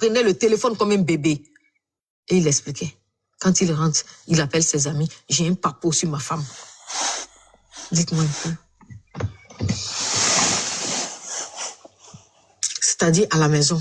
prenait le téléphone comme un bébé. Et il expliquait. Quand il rentre, il appelle ses amis. J'ai un papo sur ma femme. Dites-moi un peu. C'est-à-dire à la maison.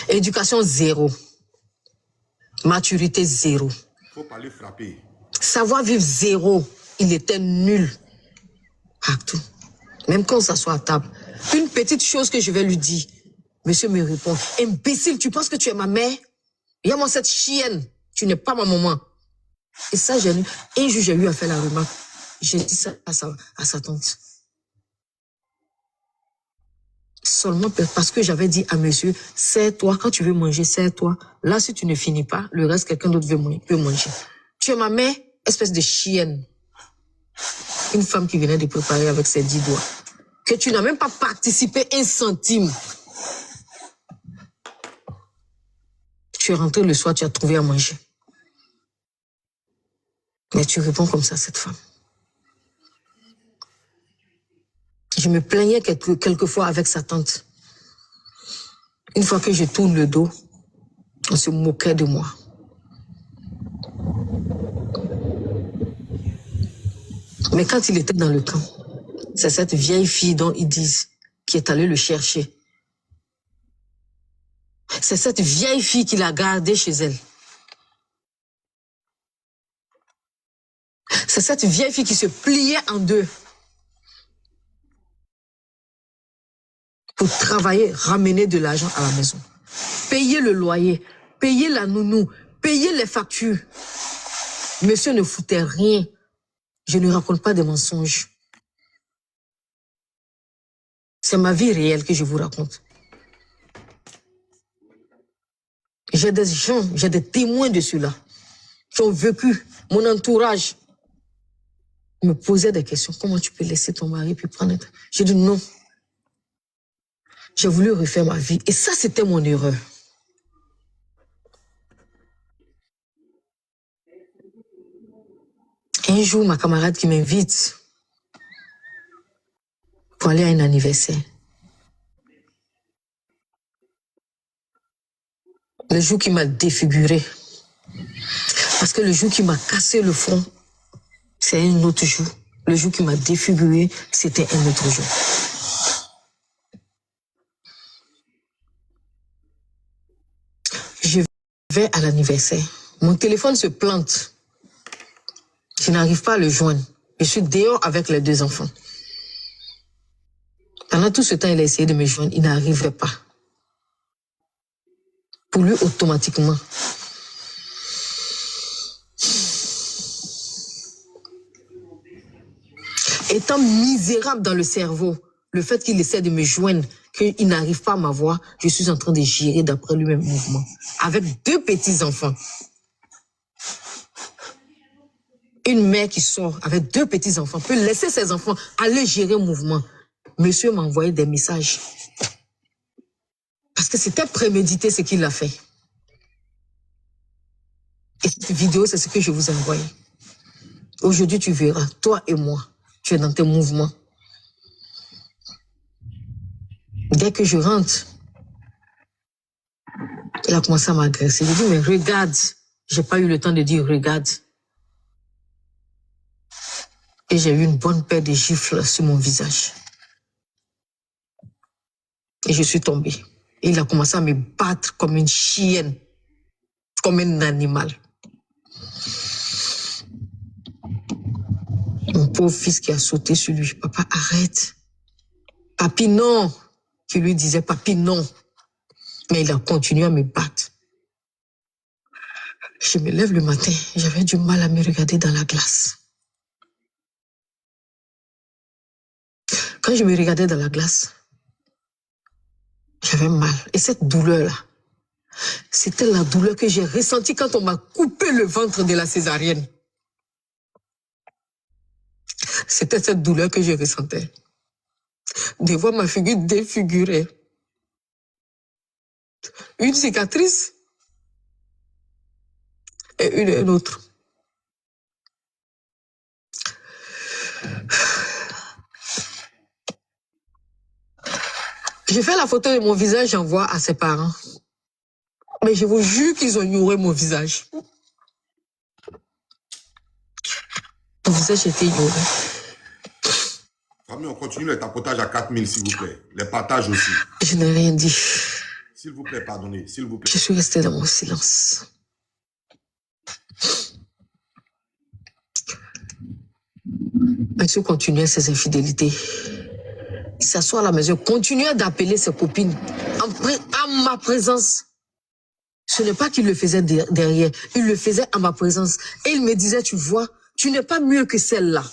Éducation zéro. Maturité zéro. Faut pas les frapper. Savoir vivre zéro. Il était nul. Partout. Même quand on s'assoit à table. Une petite chose que je vais lui dire. Monsieur me répond. Imbécile, tu penses que tu es ma mère? Regarde-moi cette chienne. Tu n'es pas ma maman. Et ça, un jour, j'ai eu à faire la remarque. J'ai dit ça à sa tante. Seulement parce que j'avais dit à monsieur, serre-toi, quand tu veux manger, serre-toi. Là, si tu ne finis pas, le reste, quelqu'un d'autre peut manger. Tu es ma mère, espèce de chienne. Une femme qui venait de préparer avec ses 10 doigts. Que tu n'as même pas participé un centime. Tu es rentré le soir, tu as trouvé à manger. Mais tu réponds comme ça à cette femme. Je me plaignais quelquefois avec sa tante. Une fois que je tourne le dos, on se moquait de moi. Mais quand il était dans le camp, c'est cette vieille fille dont ils disent qui est allée le chercher. C'est cette vieille fille qui l'a gardé chez elle. C'est cette vieille fille qui se pliait en deux pour travailler, ramener de l'argent à la maison. Payer le loyer, payer la nounou, payer les factures. Monsieur ne foutait rien. Je ne raconte pas des mensonges. C'est ma vie réelle que je vous raconte. J'ai des gens, j'ai des témoins de cela qui ont vécu. Mon entourage me posait des questions. Comment tu peux laisser ton mari puis prendre... J'ai dit non. J'ai voulu refaire ma vie. Et ça, c'était mon erreur. Un jour, ma camarade qui m'invite pour aller à un anniversaire. Le jour qui m'a défiguré. Parce que le jour qui m'a cassé le front, c'est un autre jour. Le jour qui m'a défiguré, c'était un autre jour. Je vais à l'anniversaire. Mon téléphone se plante. Je n'arrive pas à le joindre. Je suis dehors avec les 2 enfants. Pendant tout ce temps, il a essayé de me joindre. Il n'arrivait pas. Pour lui, automatiquement. Étant misérable dans le cerveau, le fait qu'il essaie de me joindre, qu'il n'arrive pas à m'avoir, je suis en train de gérer d'après lui-même mouvement. Avec 2 petits-enfants. Une mère qui sort avec 2 petits-enfants peut laisser ses enfants aller gérer mouvement. Monsieur m'a envoyé des messages. Parce que c'était prémédité ce qu'il a fait. Et cette vidéo, c'est ce que je vous ai envoyé. Aujourd'hui, tu verras, toi et moi, tu es dans tes mouvements. Dès que je rentre, il a commencé à m'agresser. Je dis, mais regarde. J'ai pas eu le temps de dire regarde. Et j'ai eu une bonne paire de gifles sur mon visage. Et je suis tombée. Et il a commencé à me battre comme une chienne, comme un animal. Mon pauvre fils qui a sauté sur lui. Papa, arrête. Papi, non. Qui lui disait, papi, non. Mais il a continué à me battre. Je me lève le matin. J'avais du mal à me regarder dans la glace. Quand je me regardais dans la glace, j'avais mal. Et cette douleur-là, c'était la douleur que j'ai ressentie quand on m'a coupé le ventre de la césarienne. C'était cette douleur que je ressentais. De voir ma figure défigurée. Une cicatrice et une autre. J'ai fait la photo de mon visage, j'envoie à ses parents. Mais je vous jure qu'ils ont ignoré mon visage. Mon visage était ignoré. Famille, on continue les tapotages à 4000, s'il vous plaît. Les partages aussi. Je n'ai rien dit. S'il vous plaît, pardonnez, s'il vous plaît. Je suis restée dans mon silence. Monsieur continuait ses infidélités. Il s'assoit à la maison, continuait d'appeler ses copines en ma présence. Ce n'est pas qu'il le faisait derrière, il le faisait en ma présence. Et il me disait, tu vois, tu n'es pas mieux que celle-là.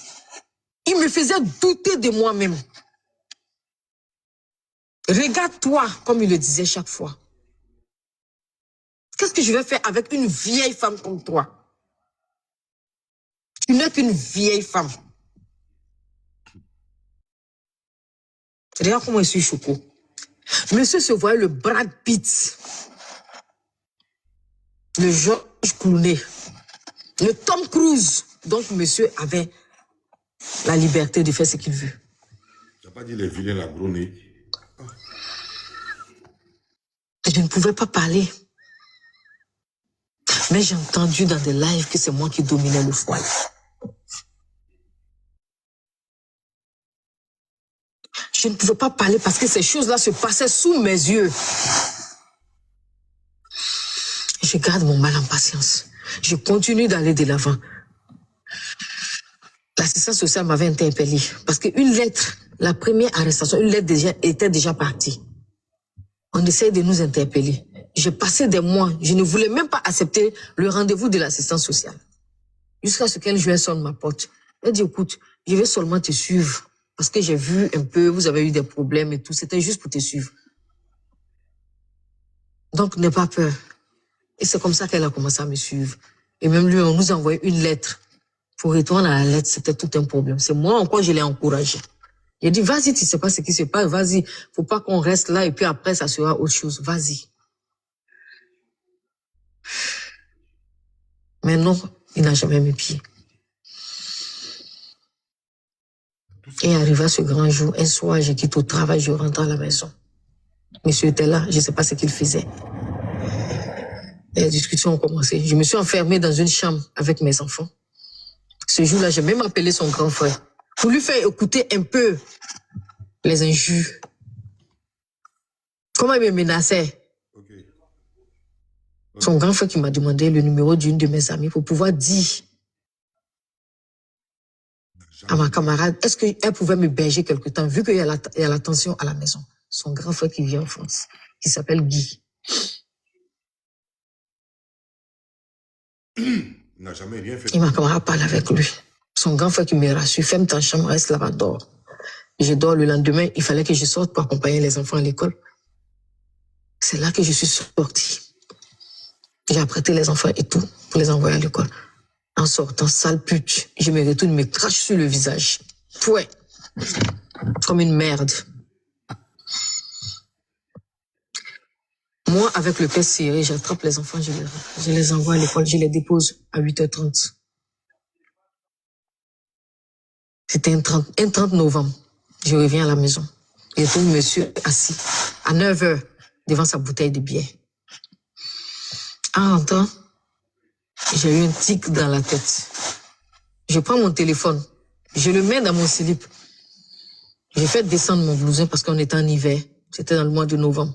Il me faisait douter de moi-même. Regarde-toi, comme il le disait chaque fois. Qu'est-ce que je vais faire avec une vieille femme comme toi? Tu n'es qu'une vieille femme. Regarde comment je suis choqué. Monsieur se voyait le Brad Pitt, le George Clooney, le Tom Cruise. Donc monsieur avait la liberté de faire ce qu'il veut. Tu n'as pas dit les vilains, la gros nez. Je ne pouvais pas parler. Mais j'ai entendu dans des lives que c'est moi qui dominais le foyer. Je ne pouvais pas parler parce que ces choses-là se passaient sous mes yeux. Je garde mon mal en patience. Je continue d'aller de l'avant. L'assistance sociale m'avait interpellée parce qu'une lettre, la première arrestation, une lettre était déjà partie. On essaie de nous interpeller. J'ai passé des mois, je ne voulais même pas accepter le rendez-vous de l'assistance sociale. Jusqu'à ce qu'elle sonne ma porte. Elle dit, écoute, je vais seulement te suivre. Parce que j'ai vu un peu, vous avez eu des problèmes et tout. C'était juste pour te suivre. Donc, n'aie pas peur. Et c'est comme ça qu'elle a commencé à me suivre. Et même lui, on nous a envoyé une lettre. Pour retourner à la lettre, c'était tout un problème. C'est moi encore, je l'ai encouragé. J'ai dit, vas-y, tu sais pas ce qui se passe, vas-y. Faut pas qu'on reste là et puis après, ça sera autre chose. Vas-y. Mais non, il n'a jamais mis pied. Et arriva ce grand jour, un soir, je quitte au travail, je rentre à la maison. Monsieur était là, je ne sais pas ce qu'il faisait. Les discussions ont commencé. Je me suis enfermée dans une chambre avec mes enfants. Ce jour-là, j'ai même appelé son grand frère pour lui faire écouter un peu les injures. Comment il me menaçait. Okay. Son grand frère qui m'a demandé le numéro d'une de mes amies pour pouvoir dire à ma camarade, est-ce qu'elle pouvait me berger quelque temps, vu qu'il y a la tension à la maison. Son grand frère qui vit en France, qui s'appelle Guy. Il n'a jamais rien fait. Et ma camarade parle avec lui. Son grand frère qui me rassure, ferme ta chambre, reste là-bas, dors. Je dors le lendemain, il fallait que je sorte pour accompagner les enfants à l'école. C'est là que je suis sortie. J'ai apprêté les enfants et tout pour les envoyer à l'école. En sortant, sale pute, je me retourne, me crache sur le visage. Ouais. Comme une merde. Moi, avec le cœur serré, j'attrape les enfants, je les envoie à l'école, je les dépose à 8h30. C'était un 30 novembre. Je reviens à la maison. Je trouve monsieur assis à 9h devant sa bouteille de bière. En rentrant, j'ai eu un tic dans la tête. Je prends mon téléphone, je le mets dans mon slip. J'ai fait descendre mon blouson parce qu'on était en hiver. C'était dans le mois de novembre.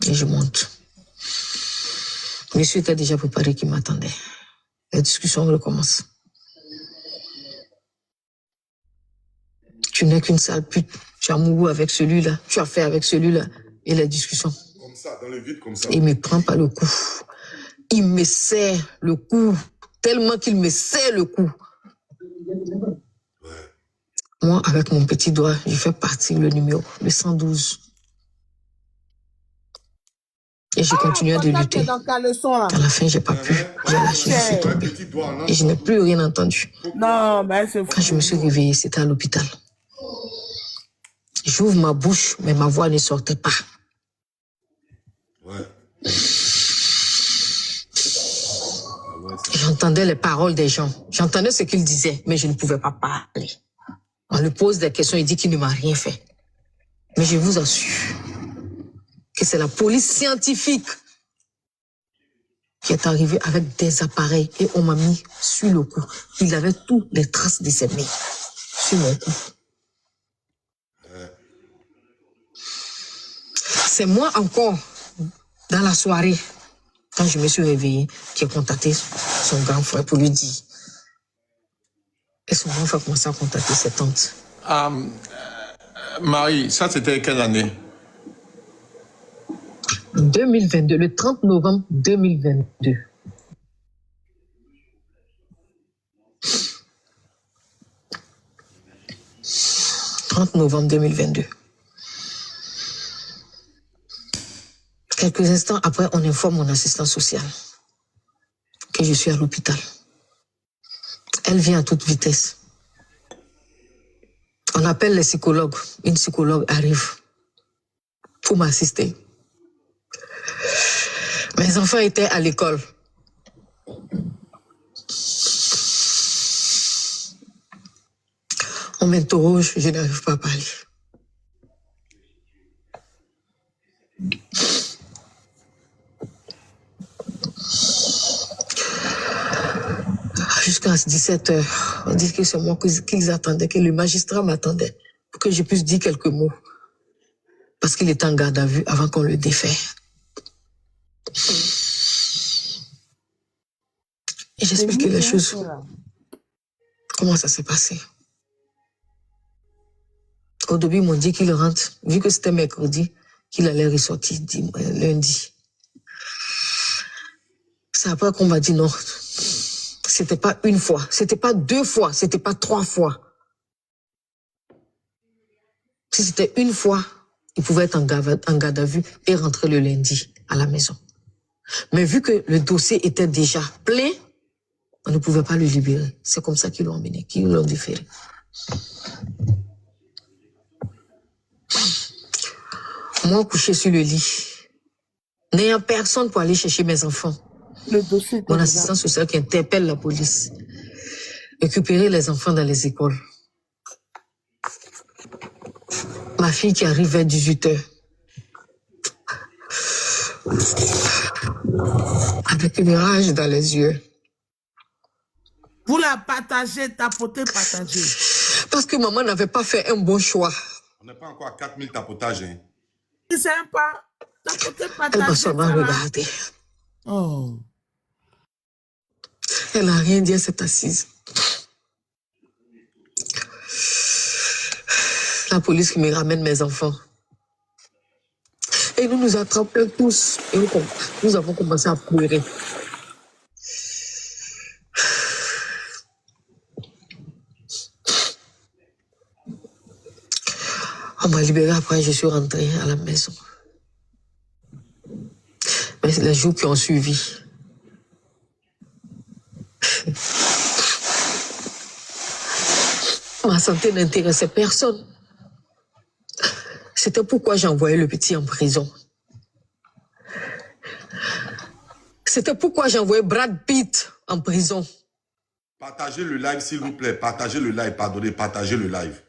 Et je monte. Monsieur était déjà préparé qui m'attendait. La discussion recommence. Tu n'es qu'une sale pute. Tu as mouru avec celui-là. Tu as fait avec celui-là. Et la discussion. Comme ça, dans le vide, comme ça. Il me prend par le cou. Il me serre le cou. Tellement qu'il me serre le cou. Ouais. Moi, avec mon petit doigt, je fais partir le numéro, le 112. Et je continue de lutter. À la fin, j'ai pas pu. J'ai lâché, je suis tombée. Et je n'ai plus rien entendu. Non, mais c'est fou. Quand je me suis réveillée, c'était à l'hôpital. J'ouvre ma bouche, mais ma voix ne sortait pas. Ouais. J'entendais les paroles des gens. J'entendais ce qu'ils disaient, mais je ne pouvais pas parler. On lui pose des questions, il dit qu'il ne m'a rien fait. Mais je vous assure que c'est la police scientifique qui est arrivée avec des appareils et on m'a mis sur le coup. Il avait toutes les traces de ses mains sur mon cou. C'est moi encore, dans la soirée, quand je me suis réveillée, qui ai contacté son grand frère pour lui dire. Et son grand frère a commencé à contacter ses tantes. Marie, ça c'était quelle année? 2022, le 30 novembre 2022. « 30 novembre 2022. Quelques instants après, on informe mon assistante sociale que je suis à l'hôpital. Elle vient à toute vitesse. On appelle les psychologues. Une psychologue arrive pour m'assister. Mes enfants étaient à l'école. On m'interroge, je n'arrive pas à parler. Jusqu'à 17h, on dit que c'est moi qu'ils attendaient, que le magistrat m'attendait pour que je puisse dire quelques mots. Parce qu'il était en garde à vue avant qu'on le défait. Et j'expliquais les choses. Comment ça s'est passé? Au début, ils m'ont dit qu'il rentre, vu que c'était mercredi, qu'il allait ressortir lundi. C'est après qu'on m'a dit non. C'était pas une fois, c'était pas deux fois, c'était pas trois fois. Si c'était une fois, il pouvait être en garde à vue et rentrer le lundi à la maison. Mais vu que le dossier était déjà plein, on ne pouvait pas le libérer. C'est comme ça qu'ils l'ont emmené, qu'ils l'ont différé. Moi, couché sur le lit, n'ayant personne pour aller chercher mes enfants. Le dossier Mon assistant social qui interpelle la police. Récupérer les enfants dans les écoles. Ma fille qui arrive vers 18h. Avec une rage dans les yeux. Vous la partagez, tapotez, partagez. Parce que maman n'avait pas fait un bon choix. On n'est pas encore à 4000 tapotages. Hein. C'est sympa. Tapotez, Elle partagez. m'a seulement regardé. Oh. Elle n'a rien dit, elle s'est assise. La police qui me ramène mes enfants. Et nous nous attrapons tous. Et nous avons commencé à pleurer. On m'a libéré après, je suis rentrée à la maison. Mais c'est les jours qui ont suivi. Ma santé n'intéressait personne. C'était pourquoi j'envoyais le petit en prison. C'était pourquoi j'envoyais Brad Pitt en prison. Partagez le live, s'il vous plaît. Partagez le live, pardonnez, partagez le live.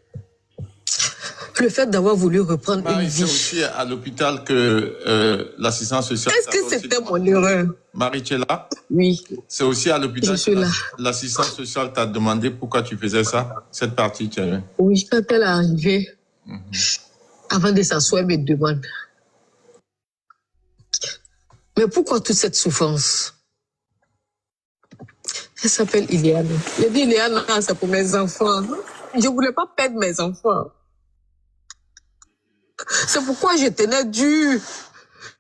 Le fait d'avoir voulu reprendre Marie, une c'est vie. aussi à l'hôpital que l'assistance sociale... Est-ce que c'était mon erreur? Marie, tu es là? Oui. C'est aussi à l'hôpital Je suis que là. l'assistance sociale t'a demandé pourquoi tu faisais ça, cette partie, tu as vu? Oui, quand elle est arrivée, avant de s'asseoir, elle me demande. Mais pourquoi toute cette souffrance? Elle s'appelle Ileana. Je dis Ileana, c'est pour mes enfants. Je ne voulais pas perdre mes enfants. C'est pourquoi je tenais dur.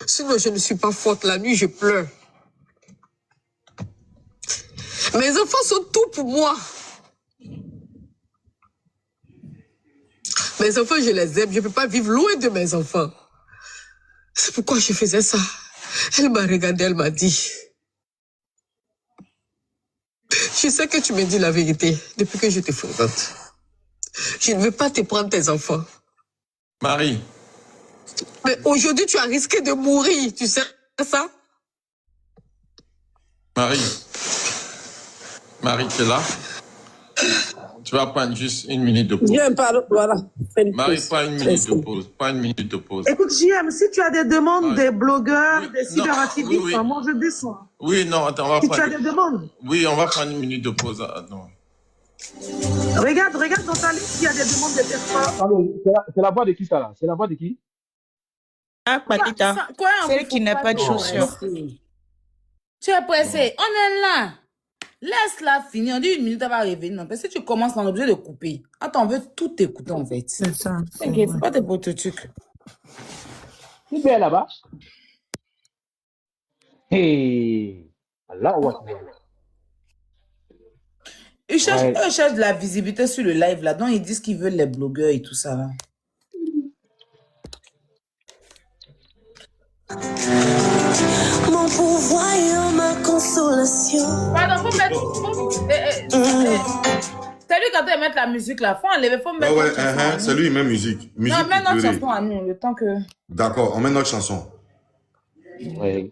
Sinon, je ne suis pas forte. La nuit, je pleure. Mes enfants sont tout pour moi. Mes enfants, je les aime. Je ne peux pas vivre loin de mes enfants. C'est pourquoi je faisais ça. Elle m'a regardé, elle m'a dit. Je sais que tu me dis la vérité depuis que je te fréquente. Je ne veux pas te prendre tes enfants. Marie. Mais aujourd'hui, tu as risqué de mourir. Tu sais ça? Marie. Marie, tu es là? Tu vas prendre juste une minute de pause. Viens, pardon, voilà. Fais une Marie, pause. pas une minute de pause. Pas une minute de pause. Écoute, JM, si tu as des demandes Ouais. des blogueurs, Oui, des non, cyberactivistes, oui, oui. moi je descends. Oui, non, attends, on va Si tu as prendre... des demandes, Oui, on va prendre une minute de pause. Attends. regarde dans ta liste, il y a des demandes de personnes. Attendez, c'est la voix de qui ça là? C'est la voix de qui? Ah, Patita. Quoi, on Celle vous qui faut n'a pas de te chaussures. presser. Tu es pressé. On est là. Laisse-la finir. On dit une minute, elle va revenir. Non, parce que si tu commences, on est obligé de couper. Attends, on veut tout écouter en fait. C'est ça. c'est T'inquiète, vrai. c'est pas des beaux trucs. Qui est là-bas? Hey! Allah Akbar. Ils cherchent, Ouais. eux cherchent de la visibilité sur le live là. Donc ils disent qu'ils veulent les blogueurs et tout ça là. Mon pouvoir et ma consolation. Pardon, faut mettre. C'est lui quand elle met la musique là. Faut enlever, faut mettre. Ouais, notre chanson à nous. c'est lui, il met musique. Musique Non, mets pour notre pleurer. chanson à nous, le temps que. D'accord, on met notre chanson. Ouais.